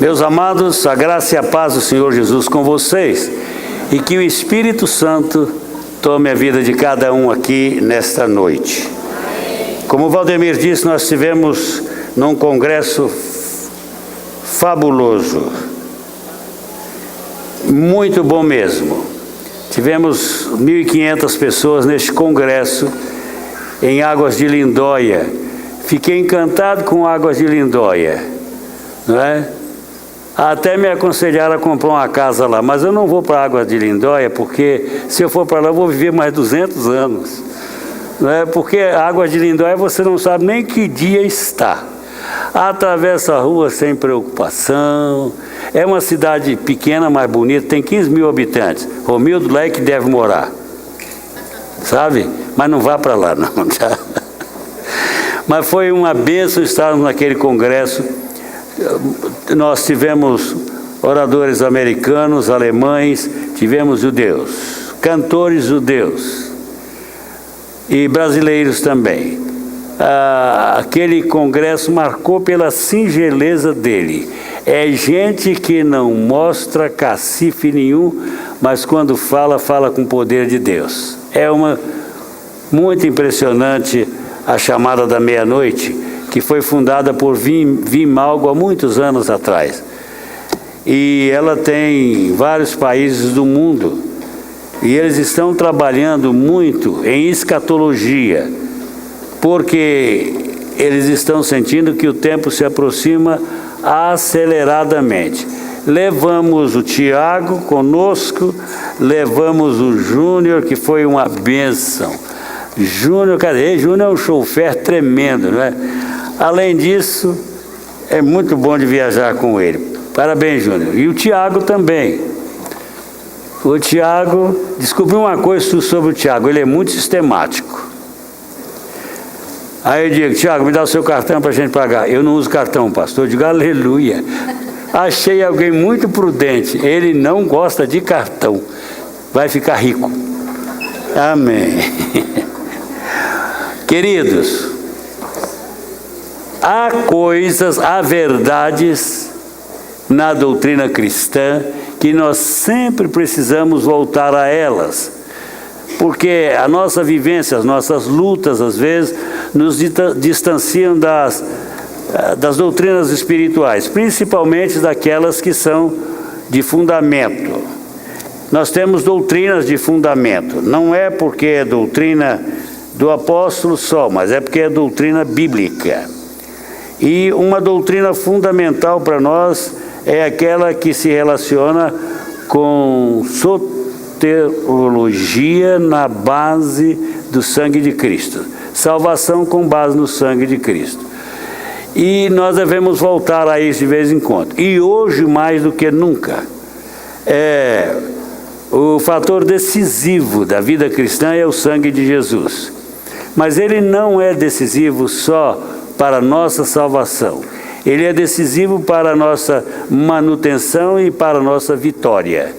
Meus amados, a graça e a paz do Senhor Jesus com vocês, e que o Espírito Santo tome a vida de cada um aqui nesta noite. Como o Valdemir disse, nós estivemos num congresso fabuloso, muito bom mesmo. Tivemos 1.500 pessoas neste congresso em Águas de Lindóia. Fiquei encantado com Águas de Lindóia, não é? Até me aconselharam a comprar uma casa lá, mas eu não vou para Águas de Lindóia, porque se eu for para lá eu vou viver mais 200 anos. Não é? Porque Águas de Lindóia você não sabe nem que dia está. Atravessa a rua sem preocupação. É uma cidade pequena, mas bonita, tem 15 mil habitantes. Romildo lá é que deve morar, sabe? Mas não vá para lá não. Mas foi uma bênção estarmos naquele congresso. Nós tivemos oradores americanos, alemães, tivemos judeus, cantores judeus e brasileiros também. Aquele congresso marcou pela singeleza dele. É gente que não mostra cacife nenhum, mas quando fala, fala com o poder de Deus. É muito impressionante a chamada da meia-noite, que foi fundada por Vimalgo há muitos anos atrás. E ela tem vários países do mundo. E eles estão trabalhando muito em escatologia, porque eles estão sentindo que o tempo se aproxima aceleradamente. Levamos o Tiago conosco, levamos o Júnior, que foi uma bênção. Júnior é um chofer tremendo, não é? Além disso, é muito bom de viajar com ele. Parabéns, Júnior. E o Tiago também. O Tiago, descobri uma coisa sobre o Tiago, ele é muito sistemático. Aí eu digo, Tiago, me dá o seu cartão para a gente pagar. Eu não uso cartão, pastor. Eu digo, aleluia. Achei alguém muito prudente. Ele não gosta de cartão. Vai ficar rico. Amém. Queridos, há verdades na doutrina cristã que nós sempre precisamos voltar a elas, porque a nossa vivência, as nossas lutas, às vezes, nos distanciam das doutrinas espirituais, principalmente daquelas que são de fundamento. Nós temos doutrinas de fundamento, não é porque é doutrina do apóstolo só, mas é porque é doutrina bíblica. E uma doutrina fundamental para nós é aquela que se relaciona com soterologia na base do sangue de Cristo. Salvação com base no sangue de Cristo. E nós devemos voltar a isso de vez em quando. E hoje, mais do que nunca, o fator decisivo da vida cristã é o sangue de Jesus. Mas ele não é decisivo só para a nossa salvação. Ele é decisivo para a nossa manutenção e para a nossa vitória.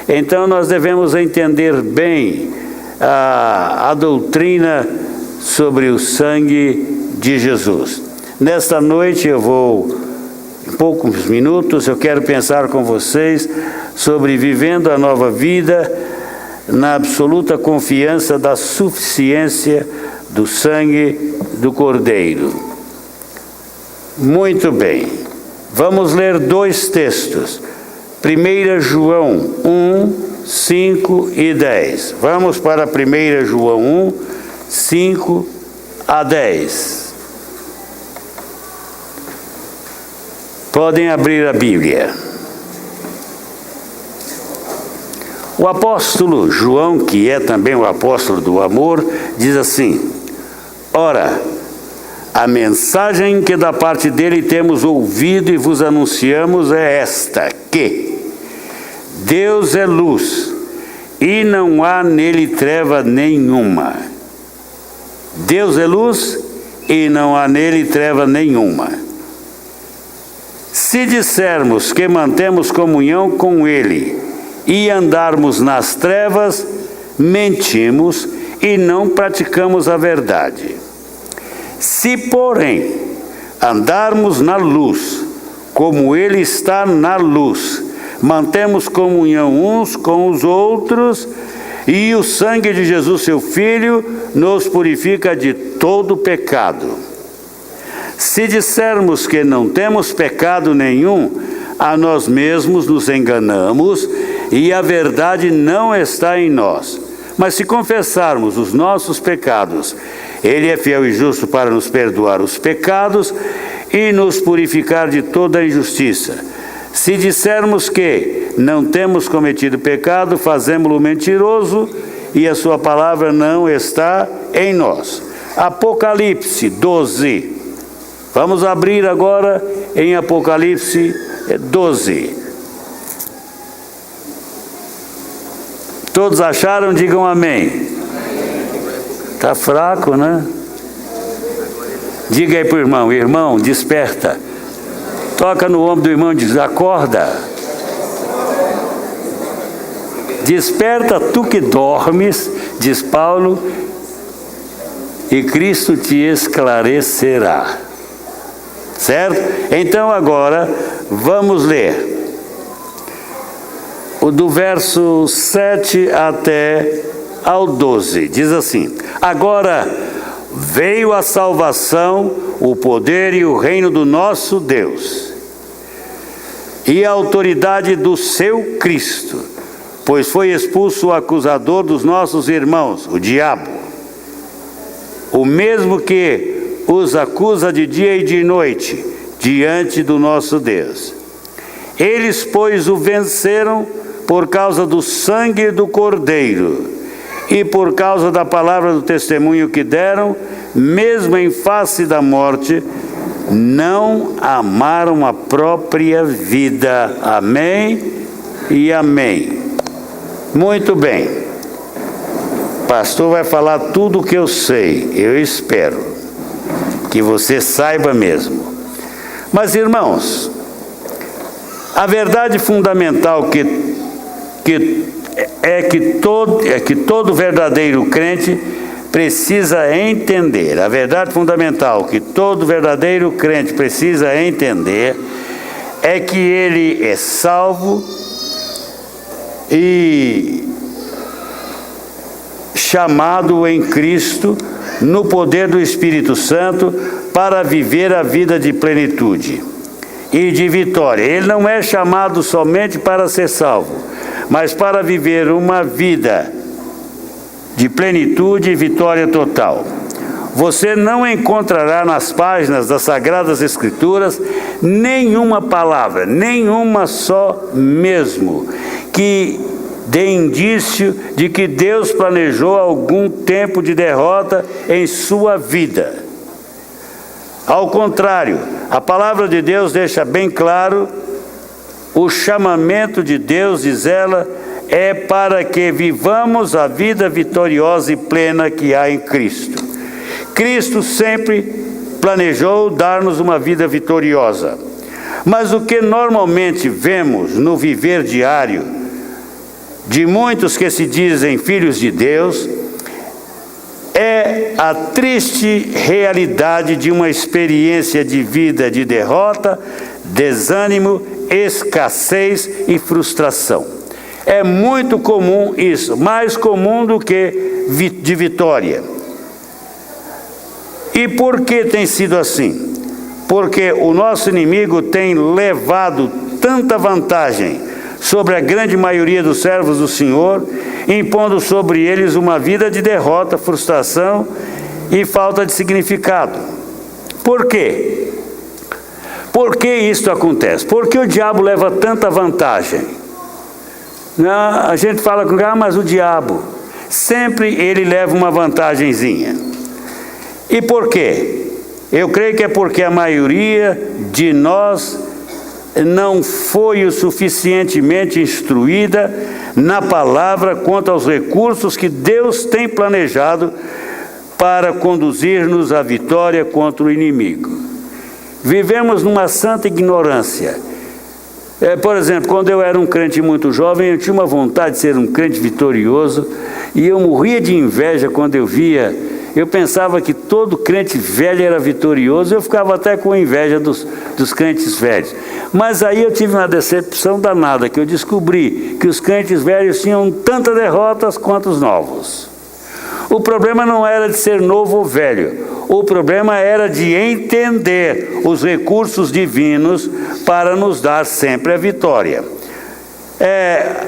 Então nós devemos entender bem a doutrina sobre o sangue de Jesus. Nesta noite em poucos minutos, eu quero pensar com vocês sobre vivendo a nova vida na absoluta confiança da suficiência do sangue do Cordeiro. Muito bem, vamos ler dois textos. 1 João 1, 5 e 10. Vamos para 1 João 1, 5 a 10. Podem abrir a Bíblia. O apóstolo João, que é também o apóstolo do amor, diz assim: ora, a mensagem que da parte dele temos ouvido e vos anunciamos é esta, que Deus é luz e não há nele treva nenhuma. Deus é luz e não há nele treva nenhuma. Se dissermos que mantemos comunhão com ele e andarmos nas trevas, mentimos e não praticamos a verdade. Se, porém, andarmos na luz, como Ele está na luz. Mantemos comunhão uns com os outros, e o sangue de Jesus, seu Filho, nos purifica de todo pecado. Se dissermos que não temos pecado nenhum, a nós mesmos nos enganamos e a verdade não está em nós. Mas se confessarmos os nossos pecados, Ele é fiel e justo para nos perdoar os pecados e nos purificar de toda injustiça. Se dissermos que não temos cometido pecado, fazemo-lo mentiroso e a sua palavra não está em nós. Apocalipse 12. Vamos abrir agora em Apocalipse 12. Todos acharam? Digam amém. Está fraco, né? Diga aí para o irmão: irmão, desperta. Toca no ombro do irmão e diz: acorda. Desperta tu que dormes, diz Paulo, e Cristo te esclarecerá. Certo? Então agora vamos ler o do verso 7 até ao 12. Diz assim: agora veio a salvação, o poder e o reino do nosso Deus, e a autoridade do seu Cristo, pois foi expulso o acusador dos nossos irmãos, o diabo, o mesmo que os acusa de dia e de noite, diante do nosso Deus. Eles, pois, o venceram por causa do sangue do Cordeiro e por causa da palavra do testemunho que deram, mesmo em face da morte, não amaram a própria vida. Amém e amém. Muito bem. O pastor vai falar tudo o que eu sei, eu espero que você saiba mesmo. Mas, irmãos, a verdade fundamental que todo verdadeiro crente precisa entender, a verdade fundamental que todo verdadeiro crente precisa entender, é que ele é salvo e chamado em Cristo, no poder do Espírito Santo, para viver a vida de plenitude e de vitória. Ele não é chamado somente para ser salvo, mas para viver uma vida de plenitude e vitória total. Você não encontrará nas páginas das Sagradas Escrituras nenhuma palavra, nenhuma só mesmo, que dê indício de que Deus planejou algum tempo de derrota em sua vida. Ao contrário, a palavra de Deus deixa bem claro o chamamento de Deus, diz ela, é para que vivamos a vida vitoriosa e plena que há em Cristo. Cristo sempre planejou dar-nos uma vida vitoriosa. Mas o que normalmente vemos no viver diário de muitos que se dizem filhos de Deus é a triste realidade de uma experiência de vida de derrota, desânimo, escassez e frustração. É muito comum isso, mais comum do que de vitória. E por que tem sido assim? Porque o nosso inimigo tem levado tanta vantagem sobre a grande maioria dos servos do Senhor, impondo sobre eles uma vida de derrota, frustração e falta de significado. Por quê? Por que isso acontece? Porque o diabo leva tanta vantagem. A gente fala com mas o diabo, sempre ele leva uma vantagenzinha. E por quê? Eu creio que é porque a maioria de nós não foi o suficientemente instruída na palavra quanto aos recursos que Deus tem planejado para conduzir-nos à vitória contra o inimigo. Vivemos numa santa ignorância. Por exemplo, quando eu era um crente muito jovem, eu tinha uma vontade de ser um crente vitorioso, e eu morria de inveja quando eu via eu pensava que todo crente velho era vitorioso, eu ficava até com inveja dos crentes velhos. Mas aí eu tive uma decepção danada, que eu descobri que os crentes velhos tinham tantas derrotas quanto os novos. O problema não era de ser novo ou velho, o problema era de entender os recursos divinos para nos dar sempre a vitória.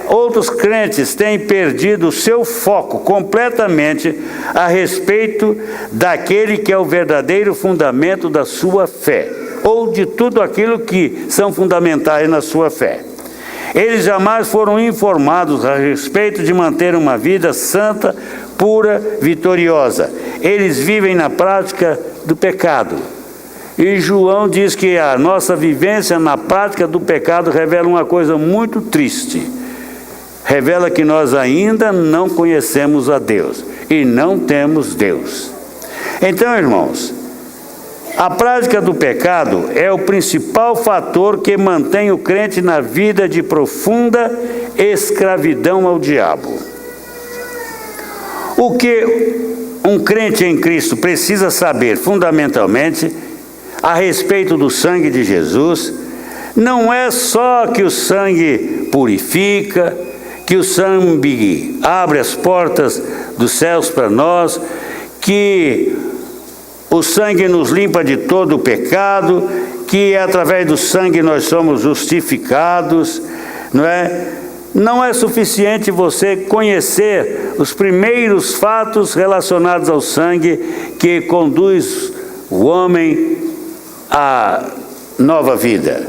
Outros crentes têm perdido o seu foco completamente a respeito daquele que é o verdadeiro fundamento da sua fé, ou de tudo aquilo que são fundamentais na sua fé. Eles jamais foram informados a respeito de manter uma vida santa, pura, vitoriosa. Eles vivem na prática do pecado. E João diz que a nossa vivência na prática do pecado revela uma coisa muito triste. Revela que nós ainda não conhecemos a Deus e não temos Deus. Então, irmãos, a prática do pecado é o principal fator que mantém o crente na vida de profunda escravidão ao diabo. O que um crente em Cristo precisa saber fundamentalmente a respeito do sangue de Jesus, não é só que o sangue purifica, que o sangue abre as portas dos céus para nós, que o sangue nos limpa de todo o pecado, que através do sangue nós somos justificados, não é? Não é suficiente você conhecer os primeiros fatos relacionados ao sangue que conduz o homem à nova vida.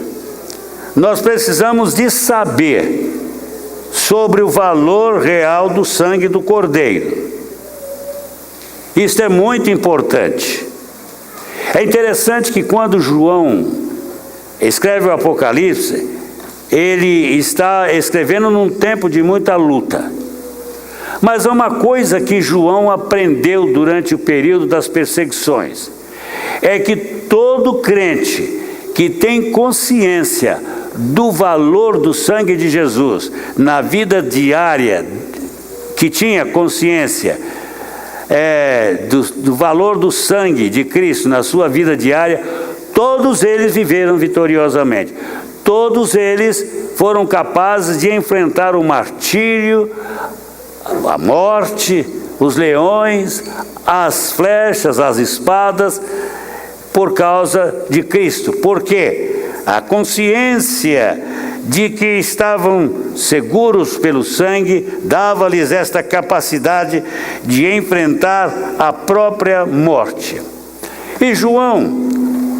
Nós precisamos de saber sobre o valor real do sangue do Cordeiro. Isso é muito importante. É interessante que quando João escreve o Apocalipse, ele está escrevendo num tempo de muita luta. Mas há uma coisa que João aprendeu durante o período das perseguições, é que todo crente que tem consciência do valor do sangue de Jesus na vida diária, que tinha consciência do valor do sangue de Cristo na sua vida diária, todos eles viveram vitoriosamente. Todos eles foram capazes de enfrentar o martírio, a morte, os leões, as flechas, as espadas, por causa de Cristo. Por quê? A consciência de que estavam seguros pelo sangue dava-lhes esta capacidade de enfrentar a própria morte. E João,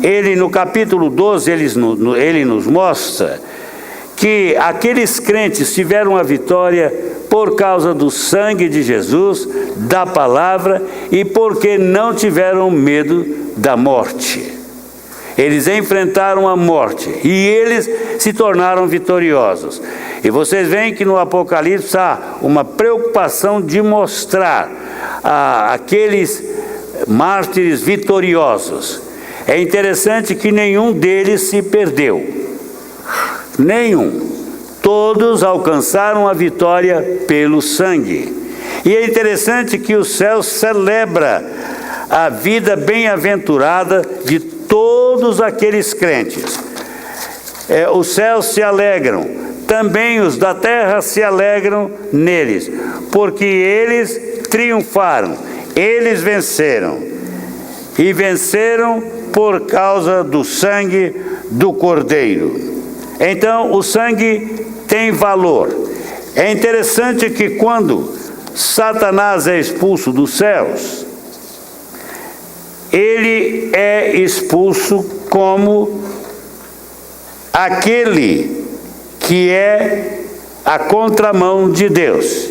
ele no capítulo 12, ele nos mostra que aqueles crentes tiveram a vitória por causa do sangue de Jesus, da palavra, e porque não tiveram medo da morte. Eles enfrentaram a morte e eles se tornaram vitoriosos. E vocês veem que no Apocalipse há uma preocupação de mostrar aqueles mártires vitoriosos. É interessante que nenhum deles se perdeu. Nenhum. Todos alcançaram a vitória pelo sangue. E é interessante que o céu celebra a vida bem-aventurada de todos aqueles crentes. Os céus se alegram, também os da terra se alegram neles, porque eles triunfaram, eles venceram, e venceram por causa do sangue do Cordeiro. Então, o sangue tem valor. É interessante que quando Satanás é expulso dos céus, ele é expulso como aquele que é a contramão de Deus.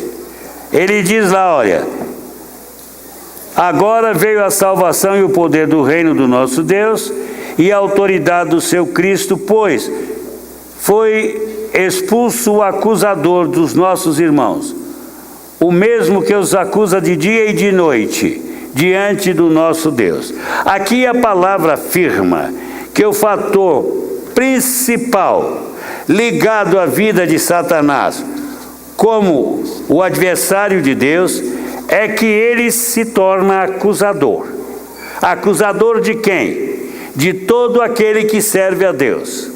Ele diz lá, olha, agora veio a salvação e o poder do reino do nosso Deus e a autoridade do seu Cristo, pois foi expulso o acusador dos nossos irmãos, o mesmo que os acusa de dia e de noite, diante do nosso Deus. Aqui a palavra afirma que o fator principal ligado à vida de Satanás como o adversário de Deus é que ele se torna acusador. Acusador de quem? De todo aquele que serve a Deus.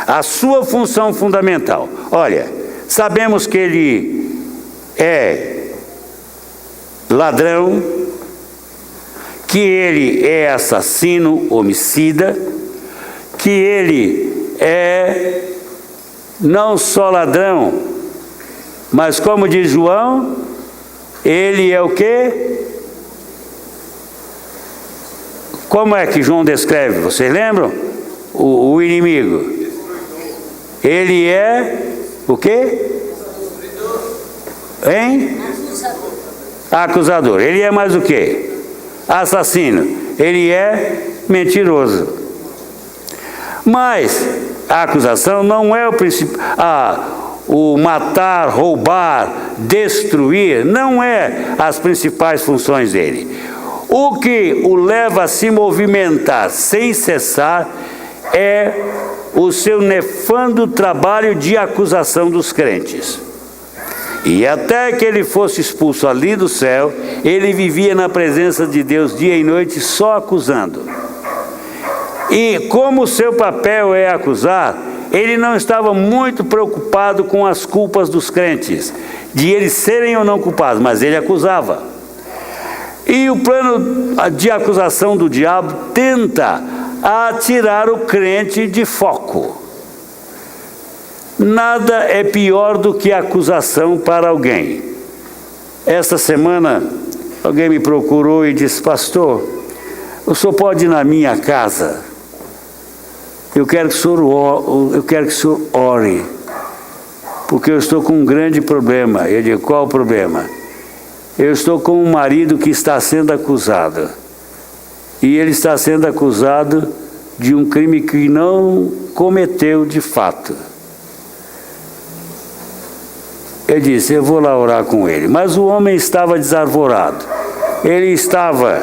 A sua função fundamental. Olha, sabemos que ele é ladrão, que ele é assassino, homicida, que ele é não só ladrão, mas como diz João, ele é o quê? Como é que João descreve? Vocês lembram? O inimigo. Ele é o quê? Hein? Acusador. Ele é mais o quê? Assassino. Ele é mentiroso. Mas a acusação não é o principal. O matar, roubar, destruir, não é as principais funções dele. O que o leva a se movimentar sem cessar é o seu nefando trabalho de acusação dos crentes. E até que ele fosse expulso ali do céu, ele vivia na presença de Deus dia e noite só acusando. E como o seu papel é acusar, ele não estava muito preocupado com as culpas dos crentes, de eles serem ou não culpados, mas ele acusava. E o plano de acusação do diabo tenta tirar o crente de foco. Nada é pior do que acusação para alguém. Esta semana, alguém me procurou e disse: pastor, o senhor pode ir na minha casa? Eu quero que o senhor ore, porque eu estou com um grande problema. Eu digo: qual o problema? Eu estou com um marido que está sendo acusado. E ele está sendo acusado de um crime que não cometeu de fato. Eu disse: eu vou lá orar com ele. Mas o homem estava desarvorado. Ele estava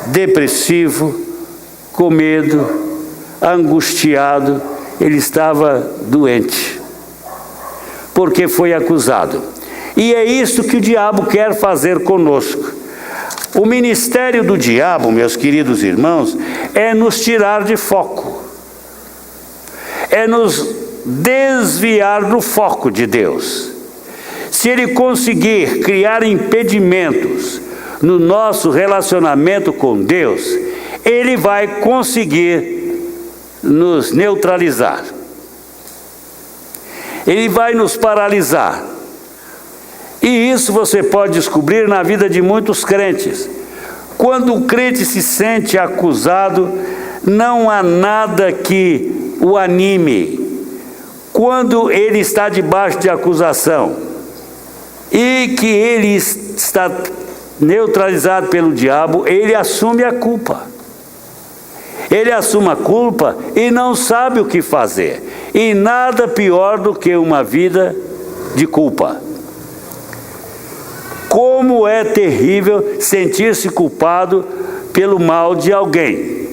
depressivo, com medo, angustiado. Ele estava doente, porque foi acusado. E é isso que o diabo quer fazer conosco. O ministério do diabo, meus queridos irmãos, é nos tirar de foco. É nos desviar do foco de Deus. Se ele conseguir criar impedimentos no nosso relacionamento com Deus, ele vai conseguir nos neutralizar. Ele vai nos paralisar. E isso você pode descobrir na vida de muitos crentes. Quando o crente se sente acusado, não há nada que o anime. Quando ele está debaixo de acusação e que ele está neutralizado pelo diabo, ele assume a culpa. Ele assume a culpa e não sabe o que fazer. E nada pior do que uma vida de culpa. Como é terrível sentir-se culpado pelo mal de alguém.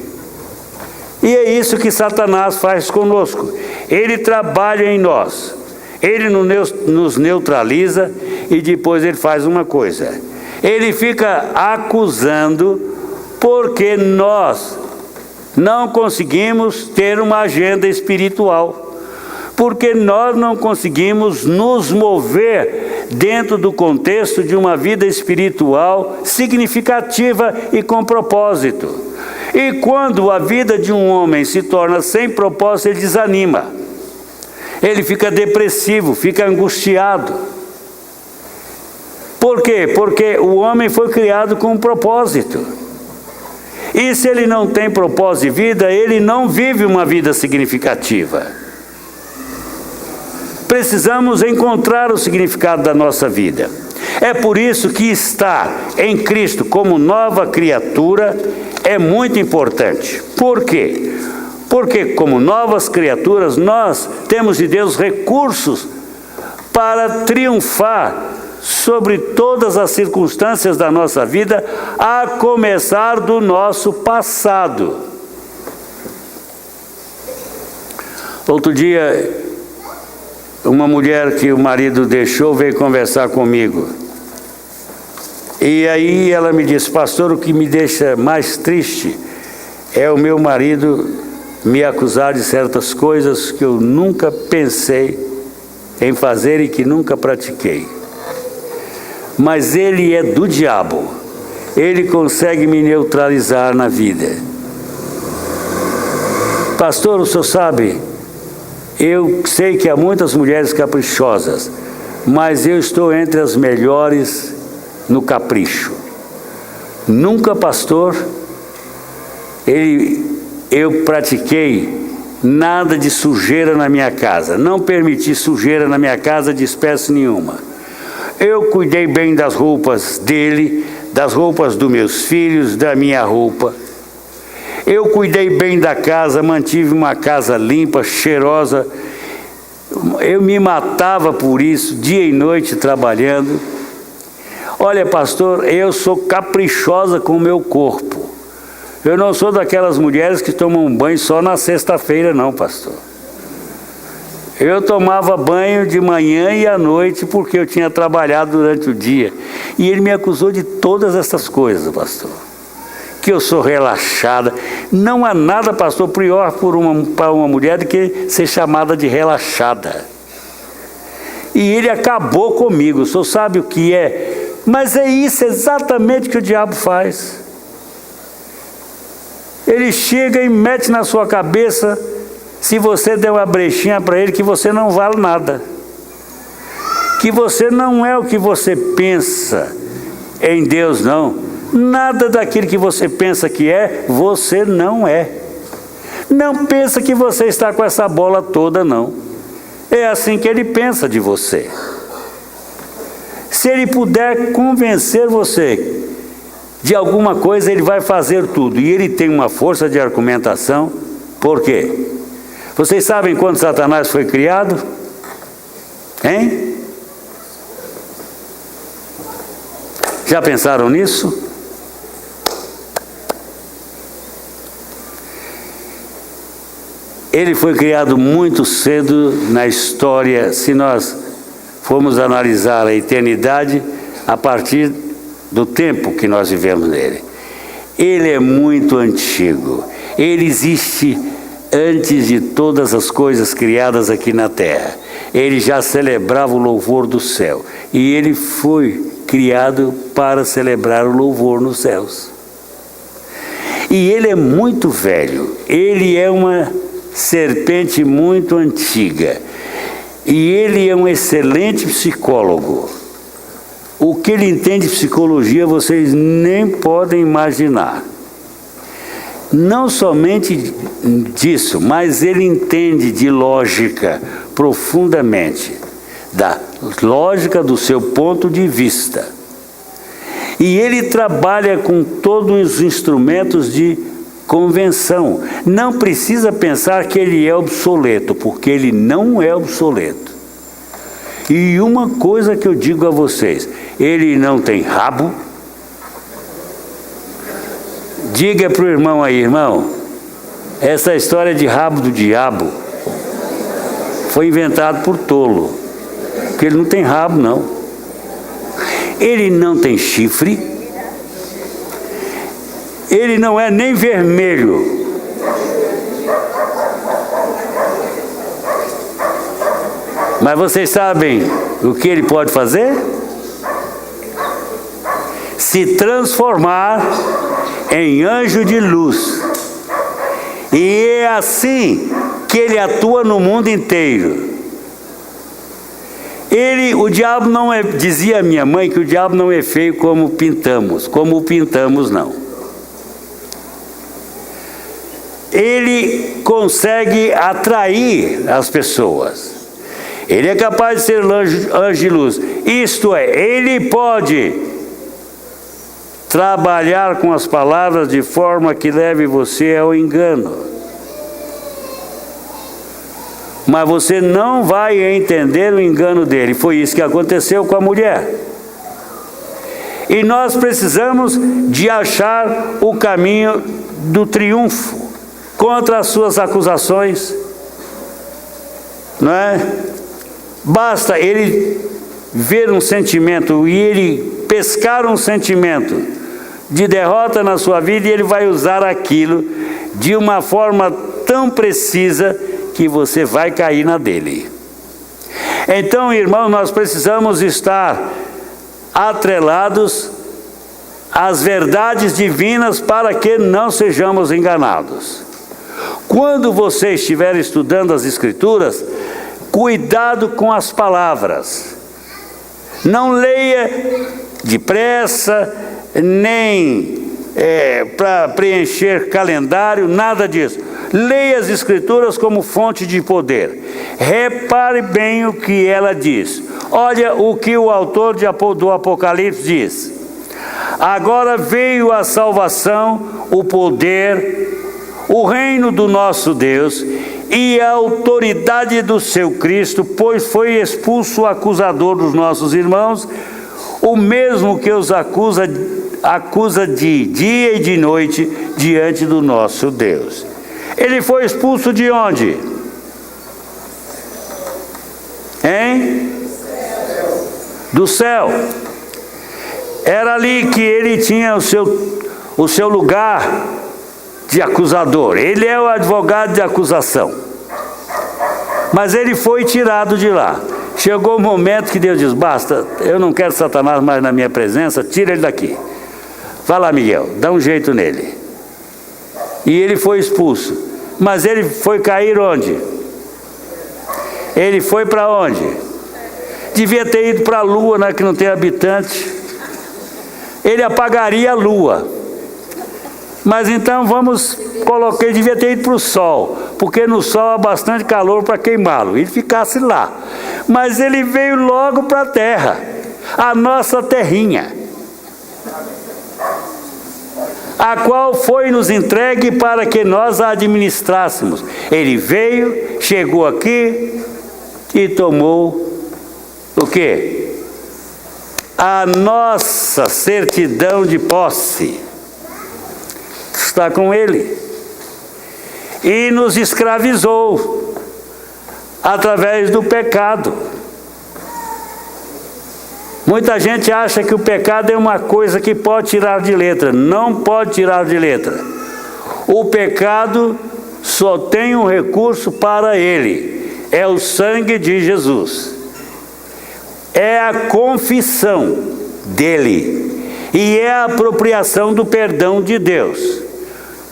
E é isso que Satanás faz conosco. Ele trabalha em nós. Ele nos neutraliza e depois ele faz uma coisa. Ele fica acusando porque nós não conseguimos ter uma agenda espiritual. Porque nós não conseguimos nos mover dentro do contexto de uma vida espiritual significativa e com propósito. E quando a vida de um homem se torna sem propósito, ele desanima. Ele fica depressivo, fica angustiado. Por quê? Porque o homem foi criado com um propósito. E se ele não tem propósito de vida, ele não vive uma vida significativa. Precisamos encontrar o significado da nossa vida. É por isso que estar em Cristo como nova criatura é muito importante. Por quê? Porque como novas criaturas nós temos de Deus recursos para triunfar sobre todas as circunstâncias da nossa vida, a começar do nosso passado. Outro dia, uma mulher que o marido deixou veio conversar comigo. E aí ela me disse: pastor, o que me deixa mais triste é o meu marido me acusar de certas coisas que eu nunca pensei em fazer e que nunca pratiquei. Mas ele é do diabo, ele consegue me neutralizar na vida. Pastor, o senhor sabe, eu sei que há muitas mulheres caprichosas, mas eu estou entre as melhores no capricho. Nunca, pastor, eu pratiquei nada de sujeira na minha casa, não permiti sujeira na minha casa de espécie nenhuma. Eu cuidei bem das roupas dele, das roupas dos meus filhos, da minha roupa. Eu cuidei bem da casa, mantive uma casa limpa, cheirosa. Eu me matava por isso, dia e noite trabalhando. Olha, pastor, eu sou caprichosa com o meu corpo. Eu não sou daquelas mulheres que tomam banho só na sexta-feira, não, pastor. Eu tomava banho de manhã e à noite porque eu tinha trabalhado durante o dia. E ele me acusou de todas essas coisas, pastor. Que eu sou relaxada. Não há nada, pastor, pior para uma mulher do que ser chamada de relaxada. E ele acabou comigo. O senhor sabe o que é? Mas é isso exatamente que o diabo faz. Ele chega e mete na sua cabeça, se você der uma brechinha para ele, que você não vale nada. Que você não é o que você pensa em Deus, não. Nada daquilo que você pensa que é, você não é. Não pensa que você está com essa bola toda, não. É assim que ele pensa de você. Se ele puder convencer você de alguma coisa, ele vai fazer tudo. E ele tem uma força de argumentação. Por quê? Vocês sabem quando Satanás foi criado? Hein? Já pensaram nisso? Ele foi criado muito cedo na história, se nós formos analisar a eternidade a partir do tempo que nós vivemos nele. Ele é muito antigo. Ele existe antes de todas as coisas criadas aqui na terra. Ele já celebrava o louvor do céu. E ele foi criado para celebrar o louvor nos céus. E ele é muito velho. Ele é uma serpente muito antiga. E ele é um excelente psicólogo. O que ele entende de psicologia, vocês nem podem imaginar. Não somente disso, mas ele entende de lógica profundamente, da lógica do seu ponto de vista. E ele trabalha com todos os instrumentos de convenção. Não precisa pensar que ele é obsoleto, porque ele não é obsoleto. E uma coisa que eu digo a vocês, ele não tem rabo. Diga para o irmão aí, irmão, essa história de rabo do diabo foi inventado por tolo, porque ele não tem rabo, não. Ele não tem chifre, ele não é nem vermelho. Mas vocês sabem o que ele pode fazer? Se transformar em anjo de luz. E é assim que ele atua no mundo inteiro. O diabo não é, dizia a minha mãe que o diabo não é feio como o pintamos não. Ele consegue atrair as pessoas. Ele é capaz de ser anjo de luz. Isto é, ele pode trabalhar com as palavras de forma que leve você ao engano. Mas você não vai entender o engano dele. Foi isso que aconteceu com a mulher. E nós precisamos de achar o caminho do triunfo contra as suas acusações. Não é? Basta ele ver um sentimento e ele pescar um sentimento de derrota na sua vida, e ele vai usar aquilo de uma forma tão precisa que você vai cair na dele. Então, irmãos, nós precisamos estar atrelados às verdades divinas para que não sejamos enganados. Quando você estiver estudando as Escrituras, cuidado com as palavras. Não leia depressa, nem para preencher calendário, nada disso. Leia as Escrituras como fonte de poder. Repare bem o que ela diz. Olha o que o autor do Apocalipse diz. Agora veio a salvação, o poder, o reino do nosso Deus e a autoridade do seu Cristo, pois foi expulso o acusador dos nossos irmãos, o mesmo que os acusa de dia e de noite diante do nosso Deus. Ele foi expulso de onde? Hein? Do céu. Era ali que ele tinha o seu lugar de acusador. Ele é o advogado de acusação. Mas ele foi tirado de lá. Chegou o momento que Deus diz: basta, eu não quero Satanás mais na minha presença, tira ele daqui. Vai lá, Miguel, dá um jeito nele. E ele foi expulso. Mas ele foi cair onde? Ele foi para onde? Devia ter ido para a lua, né, que não tem habitante. Ele apagaria a lua. Mas então ele devia ter ido para o sol, porque no sol há bastante calor para queimá-lo, ele ficasse lá. Mas ele veio logo para a terra, a nossa terrinha, a qual foi nos entregue para que nós a administrássemos. Ele veio, chegou aqui e tomou o quê? A nossa certidão de posse está com ele, e nos escravizou através do pecado. Muita gente acha que o pecado é uma coisa que pode tirar de letra. Não pode tirar de letra. O pecado só tem um recurso para ele: é o sangue de Jesus, é a confissão dele e é a apropriação do perdão de Deus.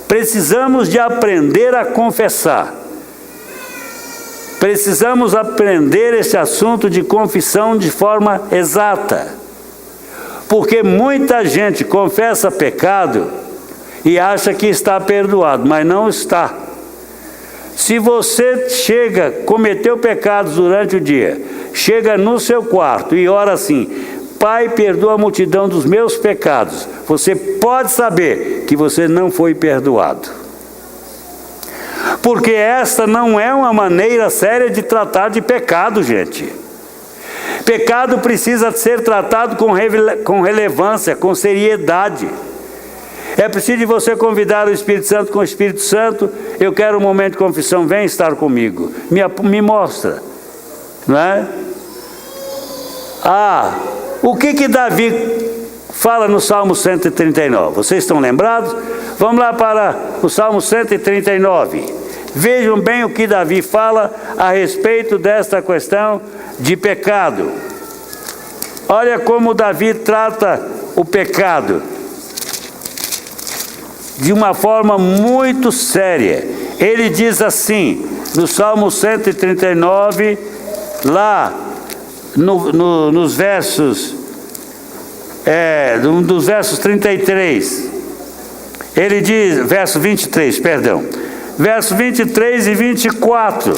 Precisamos de aprender a confessar. Precisamos aprender esse assunto de confissão de forma exata. Porque muita gente confessa pecado e acha que está perdoado, mas não está. Se você cometeu pecados durante o dia, chega no seu quarto e ora assim: Pai, perdoa a multidão dos meus pecados, você pode saber que você não foi perdoado. Porque esta não é uma maneira séria de tratar de pecado, gente. Pecado precisa ser tratado com relevância, com seriedade. É preciso você convidar o Espírito Santo com o Espírito Santo: eu quero um momento de confissão, vem estar comigo, me mostra, não é? O que Davi fala no Salmo 139? Vocês estão lembrados? Vamos lá para o Salmo 139. Vejam bem o que Davi fala a respeito desta questão de pecado. Olha como Davi trata o pecado de uma forma muito séria. Ele diz assim, no Salmo 139, lá nos versos, dos versos 33, ele diz, verso 23, perdão, verso 23 e 24,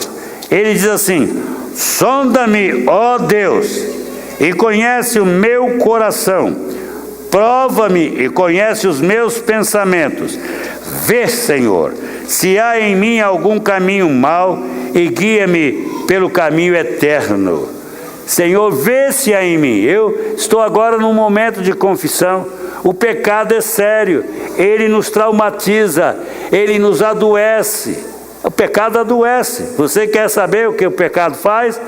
ele diz assim: sonda-me, ó Deus, e conhece o meu coração, prova-me e conhece os meus pensamentos, vê, Senhor, se há em mim algum caminho mau e guia-me pelo caminho eterno. Senhor, vê se há em mim. Eu estou agora num momento de confissão. O pecado é sério, ele nos traumatiza, ele nos adoece. O pecado adoece. Você quer saber o que o pecado faz?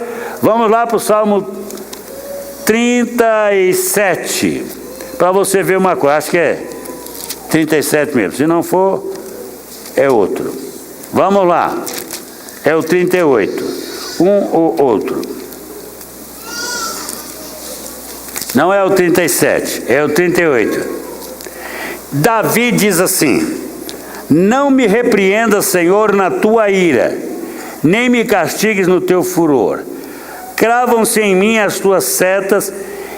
Vamos lá para o Salmo 37. Para você ver uma coisa, acho que é 37 mesmo. Se não for, é outro. Vamos lá. É o 38. Ou outro. Não é o 37, é o 38. Davi diz assim: não me repreendas, Senhor, na tua ira, nem me castigues no teu furor. Cravam-se em mim as tuas setas,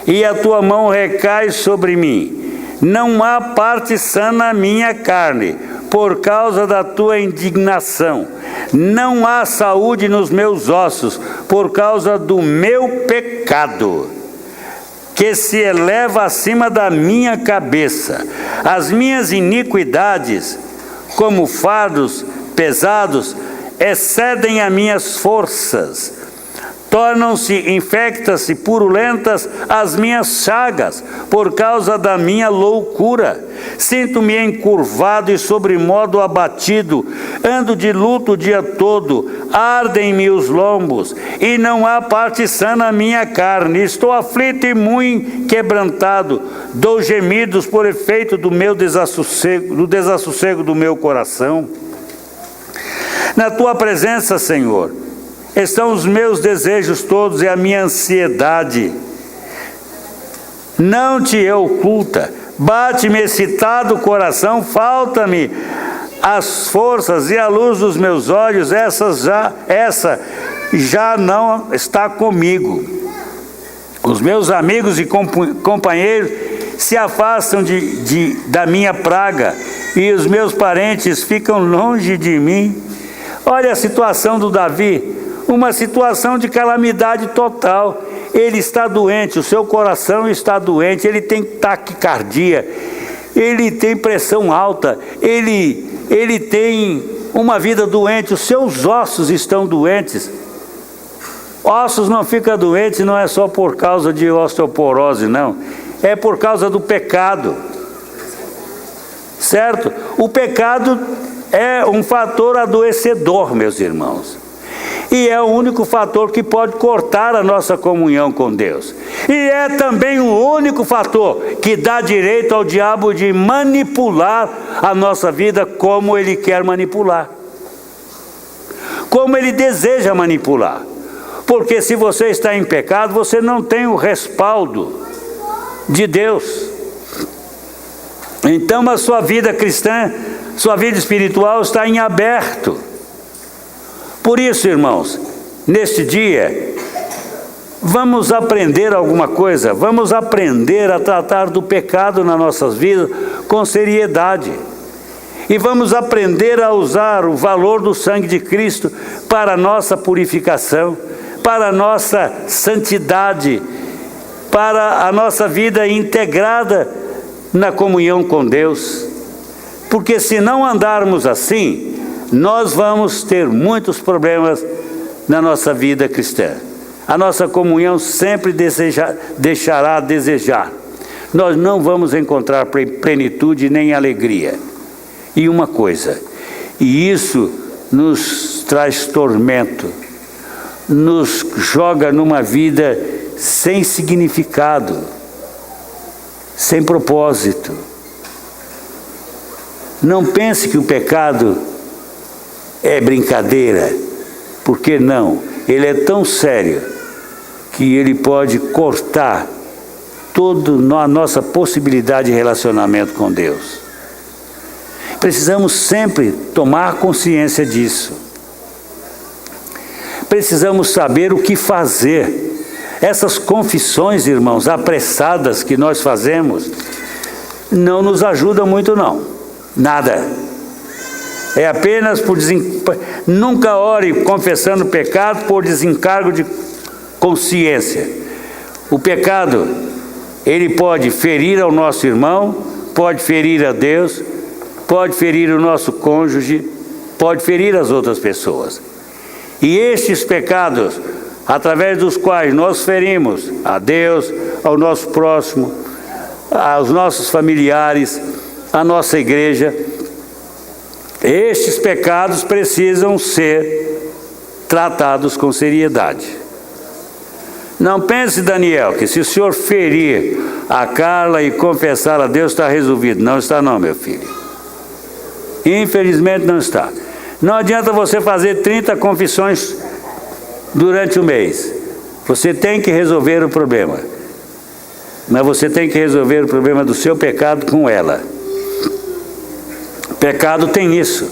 e a tua mão recai sobre mim. Não há parte sã na minha carne, por causa da tua indignação. Não há saúde nos meus ossos, por causa do meu pecado, que se eleva acima da minha cabeça. As minhas iniquidades, como fardos pesados, excedem as minhas forças. Tornam-se infectas e purulentas as minhas chagas, por causa da minha loucura. Sinto-me encurvado e sobremodo abatido, ando de luto o dia todo, ardem-me os lombos, e não há parte sã na minha carne. Estou aflito e muito quebrantado, dou gemidos por efeito do meu desassossego, do desassossego do meu coração. Na tua presença, Senhor, estão os meus desejos todos e a minha ansiedade. Não te oculta, bate-me excitado o coração, falta-me as forças e a luz dos meus olhos, essa já não está comigo. Os meus amigos e companheiros se afastam da minha praga, e os meus parentes ficam longe de mim. Olha a situação do Davi, uma situação de calamidade total. Ele está doente, o seu coração está doente, ele tem taquicardia, ele tem pressão alta, ele tem uma vida doente, os seus ossos estão doentes. Ossos não ficam doentes, não é só por causa de osteoporose, não. É por causa do pecado. Certo? O pecado é um fator adoecedor, meus irmãos. E é o único fator que pode cortar a nossa comunhão com Deus. E é também o único fator que dá direito ao diabo de manipular a nossa vida como ele quer manipular. Como ele deseja manipular. Porque se você está em pecado, você não tem o respaldo de Deus. Então a sua vida cristã, sua vida espiritual está em aberto. Por isso, irmãos, neste dia, vamos aprender alguma coisa, vamos aprender a tratar do pecado nas nossas vidas com seriedade. E vamos aprender a usar o valor do sangue de Cristo para a nossa purificação, para a nossa santidade, para a nossa vida integrada na comunhão com Deus. Porque se não andarmos assim, nós vamos ter muitos problemas na nossa vida cristã. A nossa comunhão sempre deixará a desejar. Nós não vamos encontrar plenitude nem alegria. E uma coisa, e isso nos traz tormento, nos joga numa vida sem significado, sem propósito. Não pense que o pecado é brincadeira, porque não, ele é tão sério que ele pode cortar toda a nossa possibilidade de relacionamento com Deus. Precisamos sempre tomar consciência disso. Precisamos saber o que fazer. Essas confissões, irmãos, apressadas que nós fazemos, não nos ajudam muito não, nada. É apenas por nunca ore confessando pecado por desencargo de consciência. O pecado, ele pode ferir ao nosso irmão, pode ferir a Deus, pode ferir o nosso cônjuge, pode ferir as outras pessoas. E estes pecados, através dos quais nós ferimos a Deus, ao nosso próximo, aos nossos familiares, à nossa igreja, estes pecados precisam ser tratados com seriedade. Não pense, Daniel, que se o senhor ferir a Carla e confessar a Deus, está resolvido. Não está não, meu filho. Infelizmente não está. Não adianta você fazer 30 confissões durante o mês. Você tem que resolver o problema. Mas você tem que resolver o problema do seu pecado com ela. Pecado tem isso.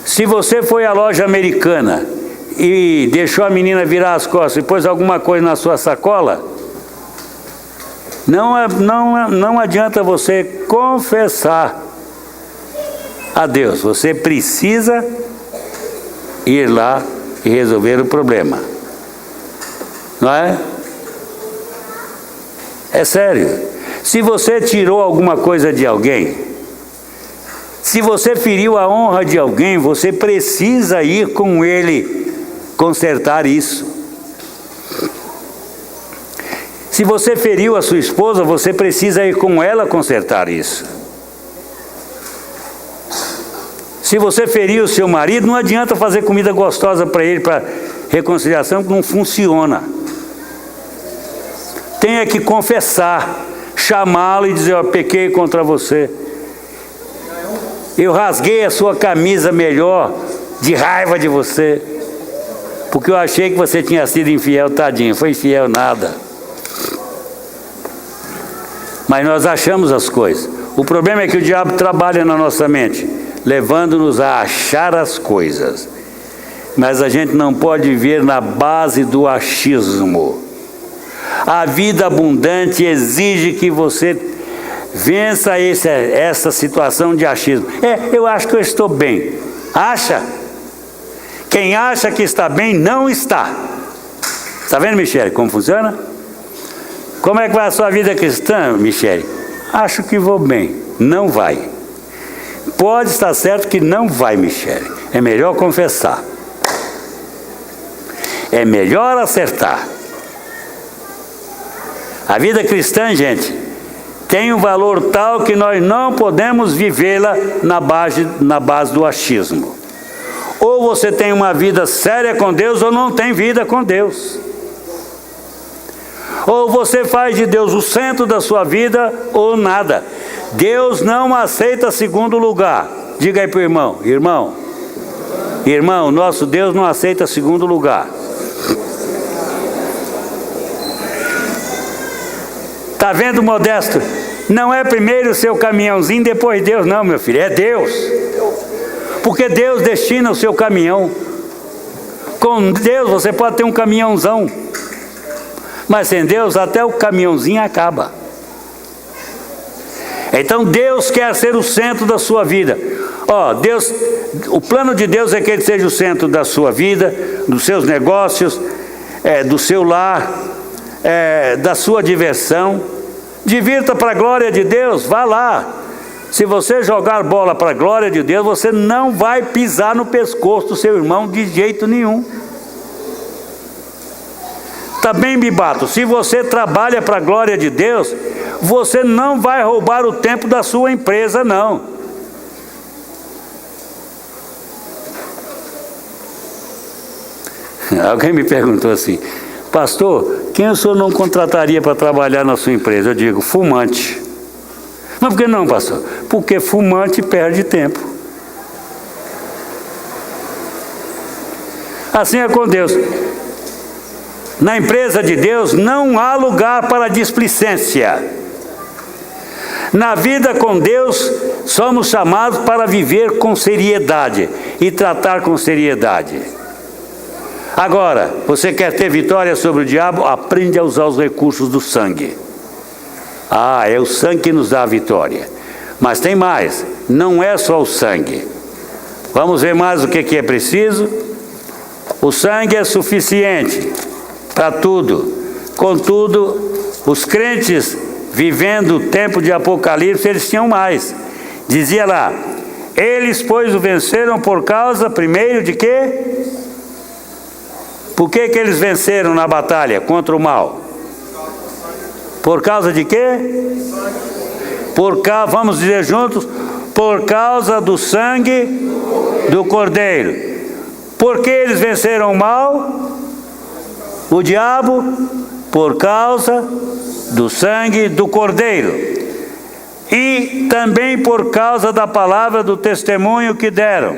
Se você foi à loja americana e deixou a menina virar as costas e pôs alguma coisa na sua sacola, não adianta você confessar a Deus. Você precisa ir lá e resolver o problema. Não é? É sério. Se você tirou alguma coisa de alguém, se você feriu a honra de alguém, você precisa ir com ele consertar isso. Se você feriu a sua esposa, você precisa ir com ela consertar isso. Se você feriu o seu marido, não adianta fazer comida gostosa para ele, para reconciliação, que não funciona. Tenha que confessar, chamá-lo e dizer: eu pequei contra você. Eu rasguei a sua camisa melhor de raiva de você, porque eu achei que você tinha sido infiel. Tadinho, foi infiel nada. Mas nós achamos as coisas. O problema é que o diabo trabalha na nossa mente, levando-nos a achar as coisas. Mas a gente não pode viver na base do achismo. A vida abundante exige que você vença essa situação de achismo. Eu acho que eu estou bem. Acha? Quem acha que está bem, não está. Está vendo, Michele, como funciona? Como é que vai a sua vida cristã, Michele? Acho que vou bem. Não vai. Pode estar certo que não vai, Michele. É melhor confessar. É melhor acertar. A vida cristã, gente, tem um valor tal que nós não podemos vivê-la na base do achismo. Ou você tem uma vida séria com Deus, ou não tem vida com Deus. Ou você faz de Deus o centro da sua vida, ou nada. Deus não aceita segundo lugar. Diga aí para o irmão, nosso Deus não aceita segundo lugar. Está vendo, Modesto? Não é primeiro o seu caminhãozinho, depois Deus, não, meu filho, é Deus. Porque Deus destina o seu caminhão. Com Deus você pode ter um caminhãozão, mas sem Deus até o caminhãozinho acaba. Então Deus quer ser o centro da sua vida. Deus, o plano de Deus é que Ele seja o centro da sua vida, dos seus negócios, do seu lar, da sua diversão. Divirta para a glória de Deus, vá lá. Se você jogar bola para a glória de Deus, você não vai pisar no pescoço do seu irmão de jeito nenhum. Também me bato, se você trabalha para a glória de Deus, você não vai roubar o tempo da sua empresa, não. Alguém me perguntou assim: pastor, quem o senhor não contrataria para trabalhar na sua empresa? Eu digo: fumante. Mas por que não, pastor? Porque fumante perde tempo. Assim é com Deus. Na empresa de Deus não há lugar para displicência. Na vida com Deus, somos chamados para viver com seriedade e tratar com seriedade. Agora, você quer ter vitória sobre o diabo? Aprende a usar os recursos do sangue. É o sangue que nos dá a vitória. Mas tem mais, não é só o sangue. Vamos ver mais o que é preciso? O sangue é suficiente para tudo. Contudo, os crentes, vivendo o tempo de Apocalipse, eles tinham mais. Dizia lá: eles, pois, o venceram por causa, primeiro, de quê? Por que eles venceram na batalha contra o mal? Por causa de quê? Vamos dizer juntos: por causa do sangue do Cordeiro. Por que eles venceram o mal? O diabo, por causa do sangue do Cordeiro, e também por causa da palavra do testemunho que deram.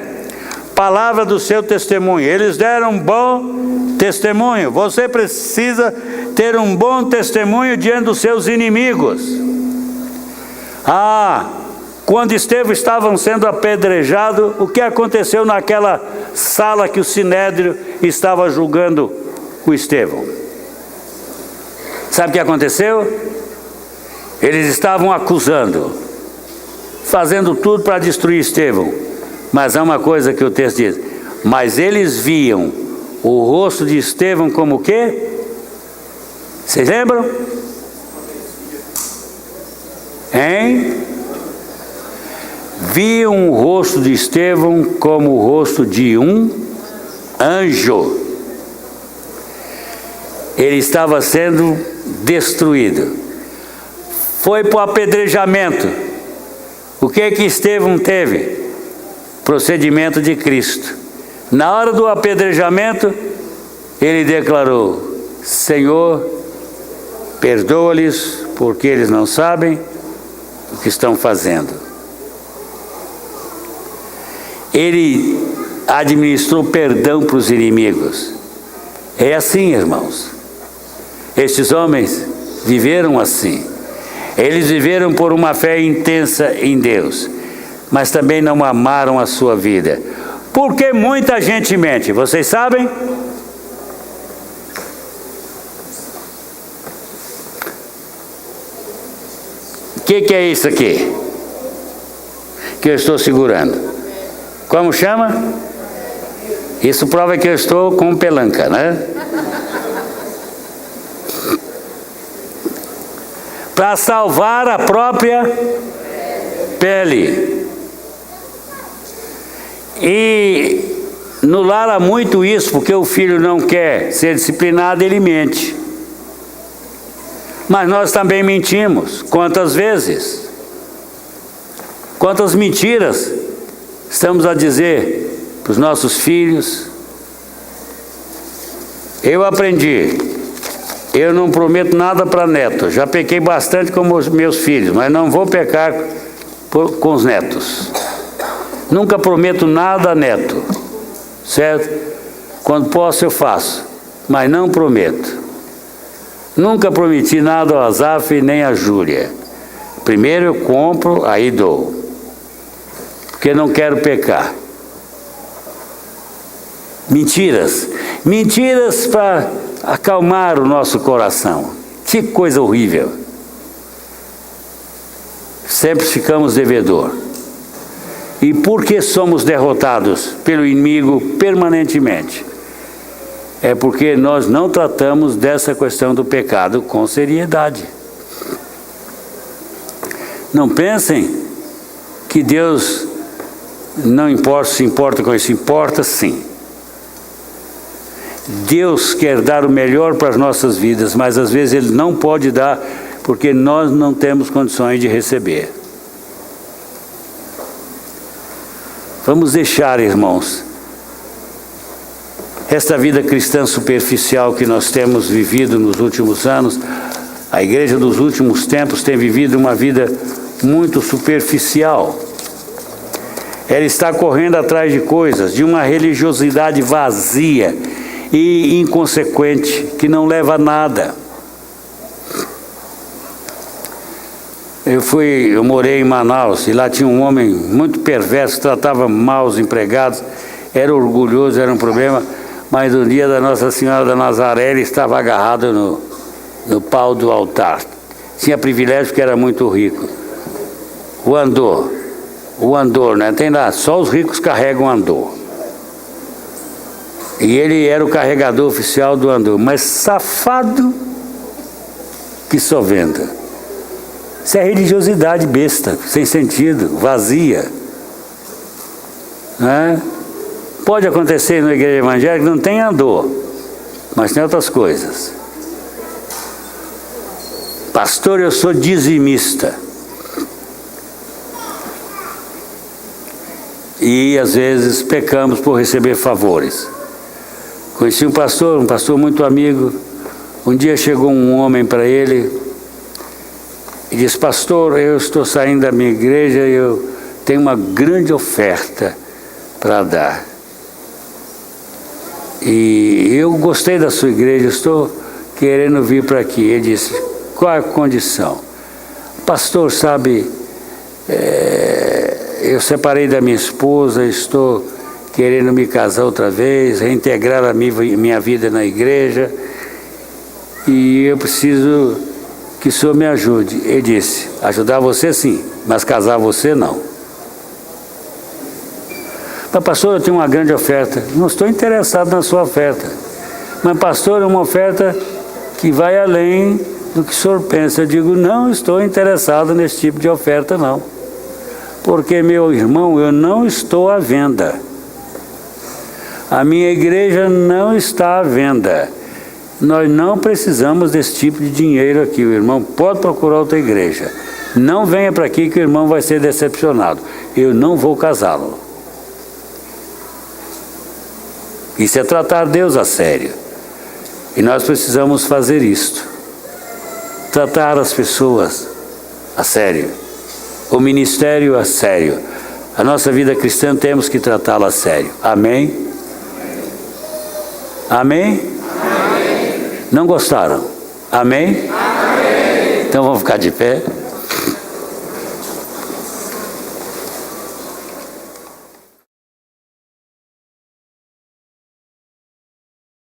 Palavra do seu testemunho. Eles deram um bom testemunho. Você precisa ter um bom testemunho diante dos seus inimigos. Quando Estevão estava sendo apedrejado, o que aconteceu naquela sala que o Sinédrio estava julgando o Estevão? Sabe o que aconteceu? Eles estavam acusando, fazendo tudo para destruir Estevão. Mas há uma coisa que o texto diz: mas eles viam o rosto de Estevão como o quê? Vocês lembram? Viam o rosto de Estevão como o rosto de um anjo. Ele estava sendo destruído. Foi para o apedrejamento. O que Estevão teve? Procedimento de Cristo. Na hora do apedrejamento, ele declarou: Senhor, perdoa-lhes, porque eles não sabem o que estão fazendo. Ele administrou perdão para os inimigos. É assim, irmãos. Estes homens viveram assim. Eles viveram por uma fé intensa em Deus, mas também não amaram a sua vida. Porque muita gente mente, vocês sabem? O que é isso aqui? Que eu estou segurando. Como chama? Isso prova que eu estou com pelanca, né? Para salvar a própria pele. E no lar há muito isso, porque o filho não quer ser disciplinado, ele mente. Mas nós também mentimos. Quantas vezes? Quantas mentiras estamos a dizer para os nossos filhos? Eu aprendi. Eu não prometo nada para neto. Já pequei bastante com os meus filhos, mas não vou pecar com os netos. Nunca prometo nada a neto, certo? Quando posso eu faço, mas não prometo. Nunca prometi nada ao Azaf nem a Júlia. Primeiro eu compro, aí dou. Porque não quero pecar. Mentiras. Mentiras para acalmar o nosso coração. Que coisa horrível. Sempre ficamos devedor. E por que somos derrotados pelo inimigo permanentemente? É porque nós não tratamos dessa questão do pecado com seriedade. Não pensem que Deus não importa, se importa com isso. Importa sim. Deus quer dar o melhor para as nossas vidas, mas às vezes Ele não pode dar porque nós não temos condições de receber. Vamos deixar, irmãos, esta vida cristã superficial que nós temos vivido nos últimos anos. A igreja dos últimos tempos tem vivido uma vida muito superficial. Ela está correndo atrás de coisas, de uma religiosidade vazia e inconsequente, que não leva a nada. Eu morei em Manaus e lá tinha um homem muito perverso, tratava mal os empregados, era orgulhoso, era um problema, mas no dia da Nossa Senhora da Nazaré ele estava agarrado no pau do altar. Tinha privilégio porque era muito rico. O andor, né? Tem lá, só os ricos carregam andor. E ele era o carregador oficial do andor, mas safado que só venda. Isso é religiosidade besta, sem sentido, vazia. Né? Pode acontecer na igreja evangélica, não tem andor, mas tem outras coisas. Pastor, eu sou dizimista. E às vezes pecamos por receber favores. Conheci um pastor muito amigo. Um dia chegou um homem para ele e disse: pastor, eu estou saindo da minha igreja e eu tenho uma grande oferta para dar. E eu gostei da sua igreja, estou querendo vir para aqui. Ele disse: qual é a condição? Pastor, sabe, eu separei da minha esposa, estou querendo me casar outra vez, reintegrar a minha vida na igreja, e eu preciso que o senhor me ajude. Ele disse: ajudar você sim, mas casar você não. Mas pastor, eu tenho uma grande oferta. Não estou interessado na sua oferta. Mas pastor, é uma oferta que vai além do que o senhor pensa. Eu digo: não estou interessado nesse tipo de oferta não. Porque, meu irmão, eu não estou à venda. A minha igreja não está à venda. Nós não precisamos desse tipo de dinheiro aqui. O irmão pode procurar outra igreja. Não venha para aqui que o irmão vai ser decepcionado. Eu não vou casá-lo. Isso é tratar Deus a sério. E nós precisamos fazer isto. Tratar as pessoas a sério. O ministério a sério. A nossa vida cristã temos que tratá-la a sério. Amém? Amém? Amém? Não gostaram? Amém? Amém? Então vamos ficar de pé.